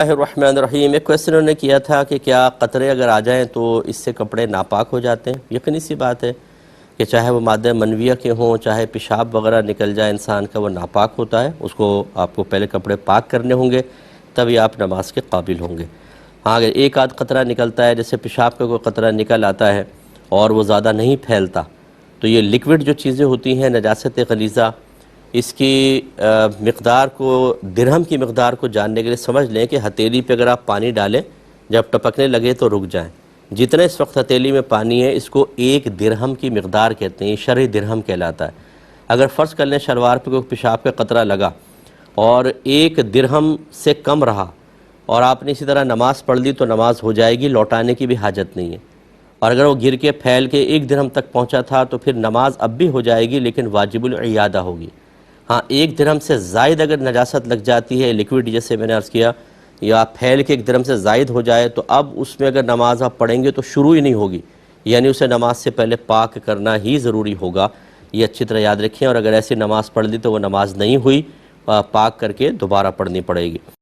الرحمن الرحیم۔ ایک کویسچن انہوں نے کیا تھا کہ کیا قطرے اگر آ جائیں تو اس سے کپڑے ناپاک ہو جاتے ہیں؟ یقینی سی بات ہے کہ چاہے وہ مادہ منویہ کے ہوں، چاہے پیشاب وغیرہ نکل جائے انسان کا، وہ ناپاک ہوتا ہے۔ اس کو آپ کو پہلے کپڑے پاک کرنے ہوں گے، تبھی آپ نماز کے قابل ہوں گے۔ ہاں، اگر ایک آدھ قطرہ نکلتا ہے، جیسے پیشاب کا کوئی قطرہ نکل آتا ہے اور وہ زیادہ نہیں پھیلتا، تو یہ لیکوڈ جو چیزیں ہوتی ہیں، نجاست غلیظہ، اس کی مقدار کو، درہم کی مقدار کو جاننے کے لیے سمجھ لیں کہ ہتھیلی پہ اگر آپ پانی ڈالیں، جب ٹپکنے لگے تو رک جائیں۔ جتنے اس وقت ہتھیلی میں پانی ہے، اس کو 1 درہم کی مقدار کہتے ہیں، یہ شرعی درہم کہلاتا ہے۔ اگر فرض کر لیں شلوار پہ کوئی پیشاب کا قطرہ لگا اور 1 درہم سے کم رہا اور آپ نے اسی طرح نماز پڑھ لی، تو نماز ہو جائے گی، لوٹانے کی بھی حاجت نہیں ہے۔ اور اگر وہ گر کے پھیل کے 1 درہم تک پہنچا تھا تو پھر نماز اب بھی ہو جائے گی، لیکن واجب العیادہ ہوگی۔ ہاں، 1 درہم سے زائد اگر نجاست لگ جاتی ہے، لیکوڈ جیسے میں نے عرض کیا، یا پھیل کے 1 درہم سے زائد ہو جائے، تو اب اس میں اگر نماز آپ پڑھیں گے تو شروع ہی نہیں ہوگی، یعنی اسے نماز سے پہلے پاک کرنا ہی ضروری ہوگا۔ یہ اچھی طرح یاد رکھیں، اور اگر ایسی نماز پڑھ لی تو وہ نماز نہیں ہوئی، پاک کر کے دوبارہ پڑھنی پڑے گی۔